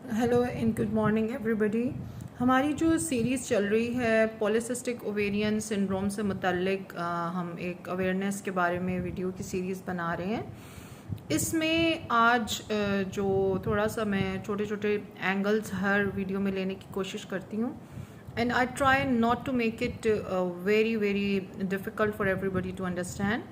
Hello and good morning everybody. हमारी जो series चल रही है पॉलीसिस्टिक ओवेरियन सिंड्रोम से मुतल्लिक हम एक अवेयरनेस के बारे में वीडियो की सीरीज़ बना रहे हैं। इसमें आज जो थोड़ा सा मैं छोटे छोटे एंगल्स हर वीडियो में लेने की कोशिश करती हूँ and I try not to make it very very difficult for everybody to understand.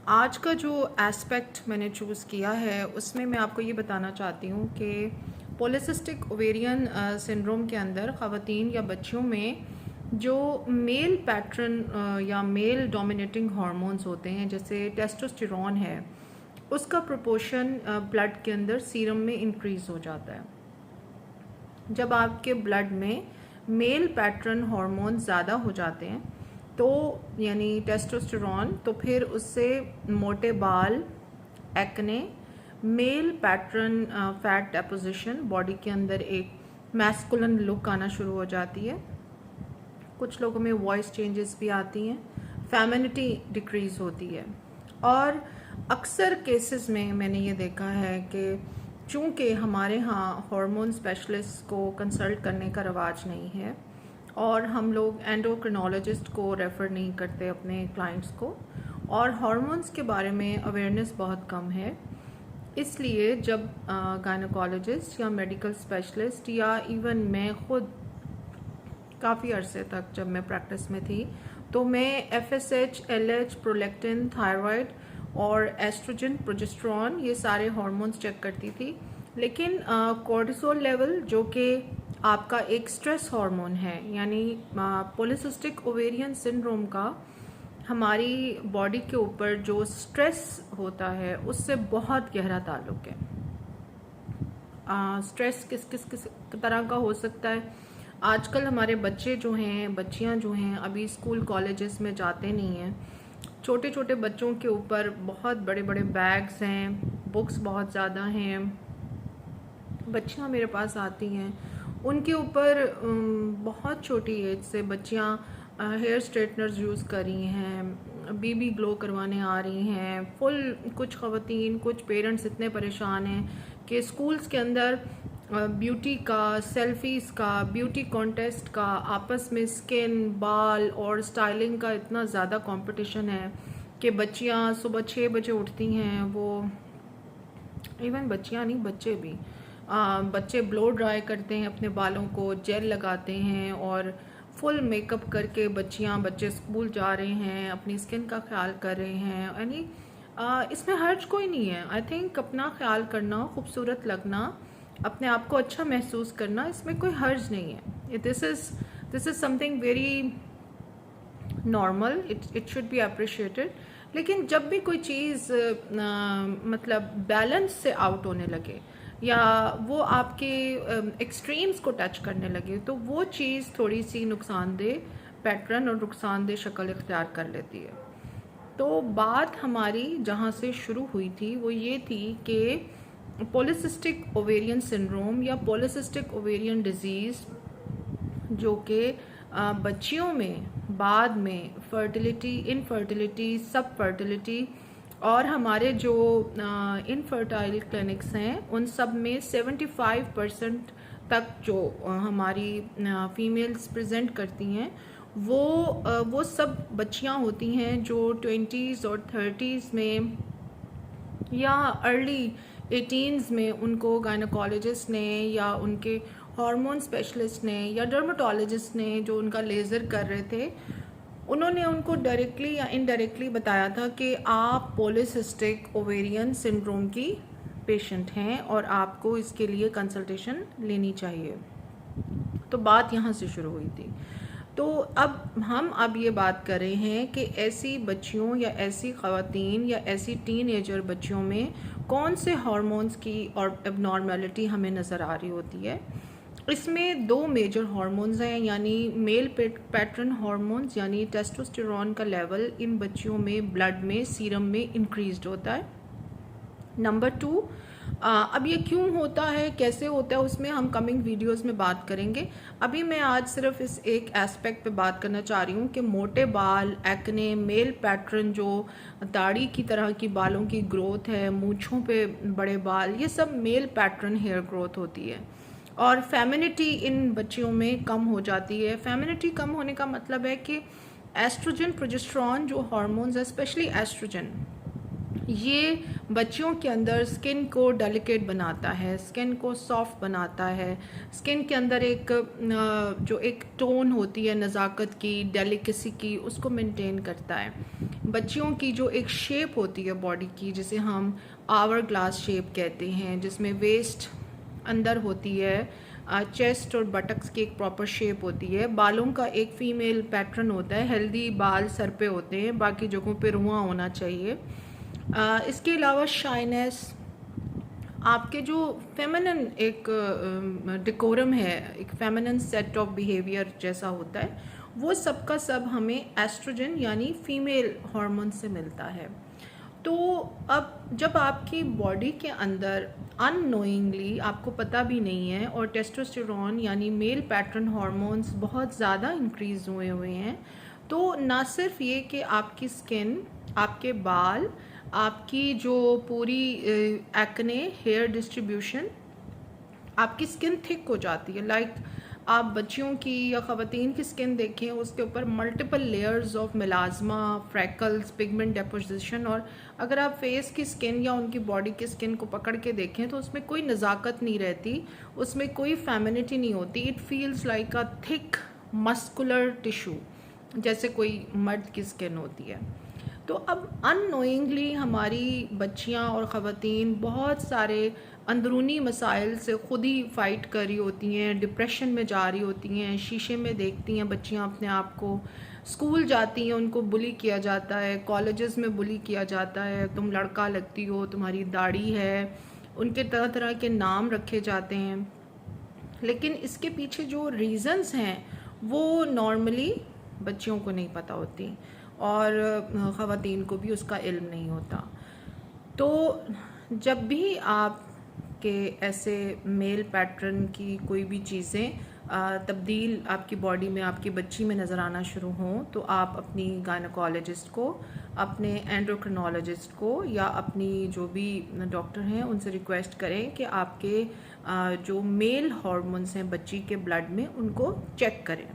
आज का जो एस्पेक्ट मैंने चूज़ किया है उसमें मैं आपको ये बताना चाहती हूँ कि पॉलीसिस्टिक ओवेरियन सिंड्रोम के अंदर ख़वातीन या बच्चियों में जो मेल पैटर्न या मेल डोमिनेटिंग हार्मोन्स होते हैं जैसे टेस्टोस्टेरोन है, उसका प्रोपोर्शन ब्लड के अंदर सीरम में इंक्रीज़ हो जाता है। जब आपके ब्लड में मेल पैटर्न हार्मोन ज़्यादा हो जाते हैं तो यानी टेस्टोस्टेरोन, तो फिर उससे मोटे बाल, acne, male pattern fat deposition, body के अंदर एक मैस्कुलिन लुक आना शुरू हो जाती है। कुछ लोगों में वॉइस चेंजेस भी आती हैं, फेमिनिटी डिक्रीज होती है। और अक्सर केसेस में मैंने ये देखा है कि चूँकि हमारे यहाँ हार्मोन स्पेशलिस्ट को कंसल्ट करने का रवाज नहीं है और हम लोग एंडोक्रिनोलॉजिस्ट को रेफ़र नहीं करते अपने क्लाइंट्स को, और हार्मोन्स के बारे में अवेयरनेस बहुत कम है, इसलिए जब गायनोकोलॉजिस्ट या मेडिकल स्पेशलिस्ट या इवन मैं खुद काफ़ी अरसे तक जब मैं प्रैक्टिस में थी तो मैं FSH, LH, प्रोलेक्टिन, थायराइड और एस्ट्रोजन, प्रोजेस्टेरॉन, ये सारे हार्मोन्स चेक करती थी। लेकिन कोर्टिसोल लेवल जो कि आपका एक स्ट्रेस हार्मोन है, यानी पॉलीसिस्टिक ओवेरियन सिंड्रोम का हमारी बॉडी के ऊपर जो स्ट्रेस होता है उससे बहुत गहरा ताल्लुक है। स्ट्रेस किस किस किस तरह का हो सकता है। आजकल हमारे बच्चे जो हैं, बच्चियां जो हैं, अभी स्कूल कॉलेजेस में जाते नहीं हैं। छोटे छोटे बच्चों के ऊपर बहुत बड़े बड़े बैग्स हैं, बुक्स बहुत ज़्यादा हैं। बच्चियां मेरे पास आती हैं, उनके ऊपर बहुत छोटी एज से बच्चियां हेयर स्ट्रेटनर्स यूज़ कर रही हैं, बीबी ग्लो करवाने आ रही हैं फुल। कुछ ख़वातीन, कुछ पेरेंट्स इतने परेशान हैं कि स्कूल्स के अंदर ब्यूटी का, सेल्फीज़ का, ब्यूटी कॉन्टेस्ट का, आपस में स्किन, बाल और स्टाइलिंग का इतना ज़्यादा कंपटीशन है कि बच्चियां सुबह 6 बजे उठती हैं। वो इवन बच्चियां नहीं, बच्चे भी बच्चे ब्लो ड्राई करते हैं अपने बालों को, जेल लगाते हैं और फुल मेकअप करके बच्चे स्कूल जा रहे हैं, अपनी स्किन का ख्याल कर रहे हैं। यानी इसमें हर्ज कोई नहीं है। आई थिंक अपना ख्याल करना, खूबसूरत लगना, अपने आप को अच्छा महसूस करना, इसमें कोई हर्ज नहीं है। This is something very normal, it should be appreciated. लेकिन जब भी कोई चीज़ मतलब बैलेंस से आउट होने लगे या वो आपके एक्सट्रीम्स को टच करने लगे तो वो चीज़ थोड़ी सी नुकसानदेह पैटर्न और नुकसानदेह शक्ल इख्तियार कर लेती है। तो बात हमारी जहाँ से शुरू हुई थी वो ये थी कि पॉलीसिस्टिक ओवेरियन सिंड्रोम या पॉलीसिस्टिक ओवेरियन डिजीज़ जो कि बच्चियों में बाद में फर्टिलिटी, इनफर्टिलिटी, सब फर्टिलिटी और हमारे जो इनफर्टाइल क्लिनिक्स हैं उन सब में 75% तक जो हमारी फीमेल्स प्रेजेंट करती हैं वो सब बच्चियां होती हैं जो 20s और 30s में या अर्ली 18s में उनको गायनोकोलॉजिस्ट ने या उनके हार्मोन स्पेशलिस्ट ने या डर्मेटोलॉजिस्ट ने जो उनका लेज़र कर रहे थे, उन्होंने उनको डायरेक्टली या इनडायरेक्टली बताया था कि आप पॉलीसिस्टिक ओवेरियन सिंड्रोम की पेशेंट हैं और आपको इसके लिए कंसल्टेशन लेनी चाहिए। तो बात यहाँ से शुरू हुई थी। तो अब ये बात कर रहे हैं कि ऐसी बच्चियों या ऐसी ख़वातीन या ऐसी टीनेजर बच्चियों में कौन से हार्मोन्स की और एबनॉर्मेलिटी हमें नज़र आ रही होती है। इसमें दो मेजर हार्मोन्स हैं, यानी मेल पैटर्न हार्मोन्स यानी टेस्टोस्टेरोन का लेवल इन बच्चियों में ब्लड में, सीरम में इंक्रीज्ड होता है। नंबर 2, अब ये क्यों होता है, कैसे होता है, उसमें हम कमिंग वीडियोस में बात करेंगे। अभी मैं आज सिर्फ इस एक एस्पेक्ट पे बात करना चाह रही हूँ कि मोटे बाल, एक्ने, मेल पैटर्न, जो दाढ़ी की तरह की बालों की ग्रोथ है, मूंछों पे बड़े बाल, ये सब मेल पैटर्न हेयर ग्रोथ होती है। और फेमिनिटी इन बच्चियों में कम हो जाती है। फेमिनिटी कम होने का मतलब है कि एस्ट्रोजन, प्रोजेस्टेरॉन जो हार्मोन्स है, स्पेशली एस्ट्रोजन, ये बच्चियों के अंदर स्किन को डेलिकेट बनाता है, स्किन को सॉफ्ट बनाता है, स्किन के अंदर एक जो एक टोन होती है नज़ाकत की, डेलिकेसी की, उसको मेंटेन करता है। बच्चियों की जो एक शेप होती है बॉडी की, जिसे हम आवर ग्लास शेप कहते हैं, जिसमें वेस्ट अंदर होती है, चेस्ट और बटक्स की एक प्रॉपर शेप होती है, बालों का एक फीमेल पैटर्न होता है, हेल्दी बाल सर पे होते हैं, बाकी जगहों पे रुआं होना चाहिए। इसके अलावा शाइनेस, आपके जो फेमिनिन एक डिकोरम है, एक फेमिनिन सेट ऑफ बिहेवियर जैसा होता है, वो सब का सब हमें एस्ट्रोजन यानी फीमेल हार्मोन से मिलता है। तो अब जब आपकी बॉडी के अंदर अननोइंगली, आपको पता भी नहीं है, और टेस्टोस्टेरोन यानी मेल पैटर्न हार्मोन्स बहुत ज़्यादा इंक्रीज हुए हैं, तो ना सिर्फ ये कि आपकी स्किन, आपके बाल, आपकी जो पूरी एक्ने, हेयर डिस्ट्रीब्यूशन, आपकी स्किन थिक हो जाती है। लाइक आप बच्चियों की या ख़वातीन की स्किन देखें, उसके ऊपर multiple layers of melasma, freckles, pigment deposition, और अगर आप फेस की स्किन या उनकी बॉडी की स्किन को पकड़ के देखें तो उसमें कोई नज़ाकत नहीं रहती, उसमें कोई फेमिनिटी नहीं होती। It feels like a thick muscular tissue, जैसे कोई मर्द की स्किन होती है। तो अब अननोइंगली हमारी बच्चियां और ख़वातीन बहुत सारे अंदरूनी मसाइल से ख़ुद ही फ़ाइट कर रही होती हैं, डिप्रेशन में जा रही होती हैं, शीशे में देखती हैं बच्चियां अपने आप को, स्कूल जाती हैं, उनको बुली किया जाता है, कॉलेजेस में बुली किया जाता है, तुम लड़का लगती हो, तुम्हारी दाढ़ी है, उनके तरह तरह के नाम रखे जाते हैं। लेकिन इसके पीछे जो रीज़न्स हैं वो नॉर्मली बच्चियों को नहीं पता होती, और ख़वातीन को भी उसका इल्म नहीं होता। तो जब भी आप के ऐसे मेल पैटर्न की कोई भी चीज़ें तब्दील आपकी बॉडी में, आपकी बच्ची में नज़र आना शुरू हों, तो आप अपनी गायनोकोलॉजिस्ट को, अपने एंडोक्रिनोलॉजिस्ट को, या अपनी जो भी डॉक्टर हैं उनसे रिक्वेस्ट करें कि आपके जो मेल हार्मोन्स हैं बच्ची के ब्लड में, उनको चेक करें,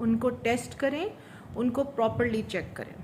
उनको टेस्ट करें, उनको प्रॉपरली चेक करें।